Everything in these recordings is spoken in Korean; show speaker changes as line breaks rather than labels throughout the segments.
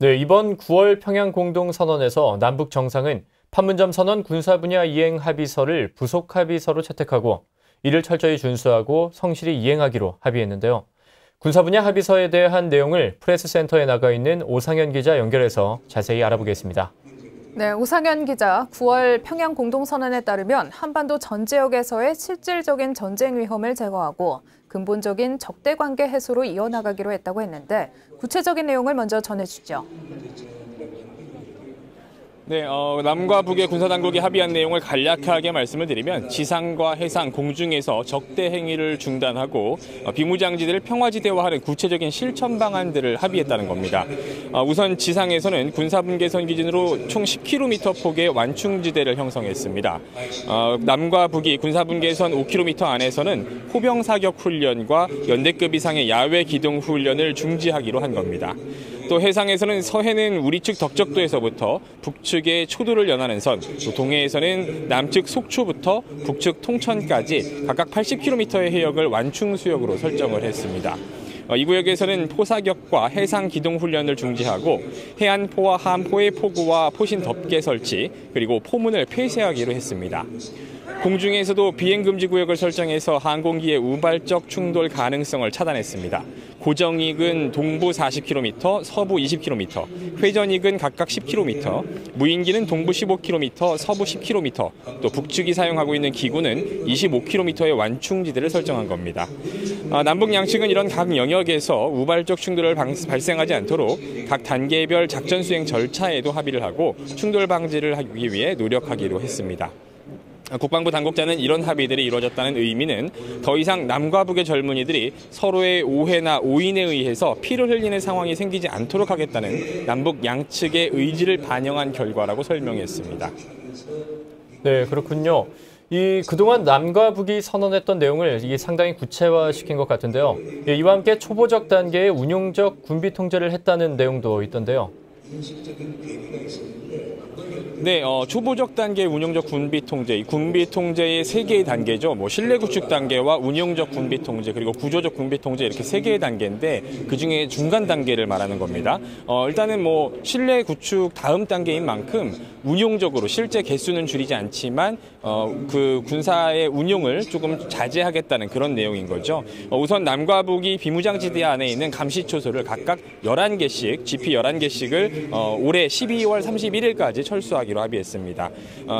네, 이번 9월 평양 공동선언에서 남북 정상은 판문점 선언 군사 분야 이행 합의서를 부속 합의서로 채택하고 이를 철저히 준수하고 성실히 이행하기로 합의했는데요. 군사 분야 합의서에 대한 내용을 프레스센터에 나가 있는 오상현 기자 연결해서 자세히 알아보겠습니다.
네, 오상현 기자, 9월 평양 공동선언에 따르면 한반도 전 지역에서의 실질적인 전쟁 위험을 제거하고 근본적인 적대 관계 해소로 이어나가기로 했다고 했는데 구체적인 내용을 먼저 전해주죠.
네, 남과 북의 군사당국이 합의한 내용을 간략하게 말씀을 드리면 지상과 해상, 공중에서 적대 행위를 중단하고 비무장지대를 평화지대화하는 구체적인 실천 방안들을 합의했다는 겁니다. 우선 지상에서는 군사분계선 기준으로 총 10km 폭의 완충지대를 형성했습니다. 남과 북이 군사분계선 5km 안에서는 포병사격 훈련과 연대급 이상의 야외 기동 훈련을 중지하기로 한 겁니다. 또 해상에서는 서해는 우리 측 덕적도에서부터 북측의 초도를 연하는 선, 또 동해에서는 남측 속초부터 북측 통천까지 각각 80km의 해역을 완충수역으로 설정을 했습니다. 이 구역에서는 포사격과 해상 기동 훈련을 중지하고 해안포와 함포의 포구와 포신 덮개 설치, 그리고 포문을 폐쇄하기로 했습니다. 공중에서도 비행금지 구역을 설정해서 항공기의 우발적 충돌 가능성을 차단했습니다. 고정익은 동부 40km, 서부 20km, 회전익은 각각 10km, 무인기는 동부 15km, 서부 10km, 또 북측이 사용하고 있는 기구는 25km의 완충지대를 설정한 겁니다. 남북 양측은 이런 각 영역에서 우발적 충돌을 발생하지 않도록 각 단계별 작전 수행 절차에도 합의를 하고 충돌 방지를 하기 위해 노력하기로 했습니다. 국방부 당국자는 이런 합의들이 이루어졌다는 의미는 더 이상 남과 북의 젊은이들이 서로의 오해나 오인에 의해서 피를 흘리는 상황이 생기지 않도록 하겠다는 남북 양측의 의지를 반영한 결과라고 설명했습니다.
네, 그렇군요. 그동안 남과 북이 선언했던 내용을 상당히 구체화시킨 것 같은데요. 이와 함께 초보적 단계의 운용적 군비 통제를 했다는 내용도 있던데요.
네, 초보적 단계 운용적 군비 통제, 이 군비 통제의 3개의 단계죠. 실내 구축 단계와 운용적 군비 통제, 그리고 구조적 군비 통제 이렇게 3개의 단계인데 그 중에 중간 단계를 말하는 겁니다. 일단은 실내 구축 다음 단계인 만큼 운용적으로 실제 개수는 줄이지 않지만 그 군사의 운용을 조금 자제하겠다는 그런 내용인 거죠. 우선 남과 북이 비무장지대 안에 있는 감시초소를 각각 11개씩, GP 11개씩을 올해 12월 31일까지 철수하기로 합의했습니다.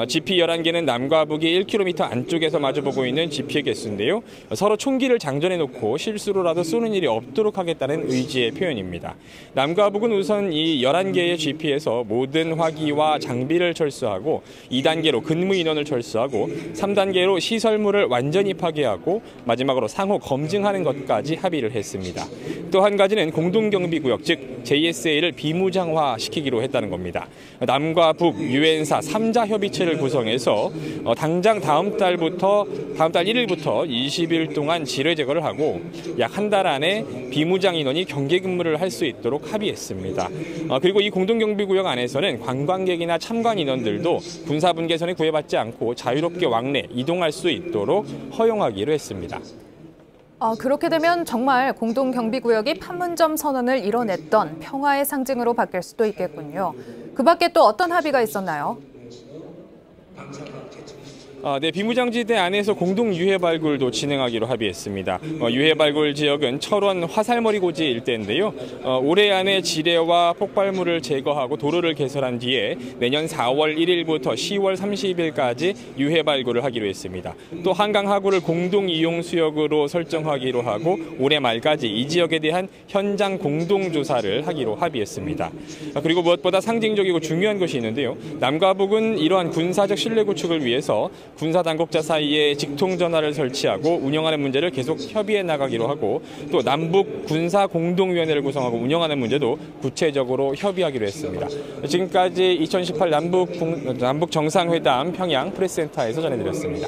GP 11개는 남과 북이 1km 안쪽에서 마주보고 있는 GP의 개수인데요. 서로 총기를 장전해놓고 실수로라도 쏘는 일이 없도록 하겠다는 의지의 표현입니다. 남과 북은 우선 이 11개의 GP에서 모든 화기와 장비를 철수하고 2단계로 근무 인원을 철수하고 3단계로 시설물을 완전히 파괴하고 마지막으로 상호 검증하는 것까지 합의를 했습니다. 또 한 가지는 공동경비구역, 즉 JSA를 비무장화시키기로 했다는 겁니다. 남과 북, 유엔사 3자 협의체를 구성해서 당장 다음 달 1일부터 20일 동안 지뢰 제거를 하고 약 한 달 안에 비무장 인원이 경계 근무를 할 수 있도록 합의했습니다. 그리고 이 공동경비구역 안에서는 관광객이나 참관 인원들도 군사분계선에 구애받지 않고 자유롭게 왕래, 이동할 수 있도록 허용하기로 했습니다.
그렇게 되면 정말 공동경비구역이 판문점 선언을 이뤄냈던 평화의 상징으로 바뀔 수도 있겠군요. 그 밖에 또 어떤 합의가 있었나요?
네, 비무장지대 안에서 공동 유해 발굴도 진행하기로 합의했습니다. 유해 발굴 지역은 철원 화살머리고지 일대인데요. 올해 안에 지뢰와 폭발물을 제거하고 도로를 개설한 뒤에 내년 4월 1일부터 10월 30일까지 유해 발굴을 하기로 했습니다. 또 한강 하구를 공동 이용 수역으로 설정하기로 하고 올해 말까지 이 지역에 대한 현장 공동 조사를 하기로 합의했습니다. 그리고 무엇보다 상징적이고 중요한 것이 있는데요. 남과 북은 이러한 군사적 신뢰 구축을 위해서 군사 당국자 사이에 직통 전화를 설치하고 운영하는 문제를 계속 협의해 나가기로 하고 또 남북 군사 공동위원회를 구성하고 운영하는 문제도 구체적으로 협의하기로 했습니다. 지금까지 2018 남북 정상회담 평양 프레스센터에서 전해드렸습니다.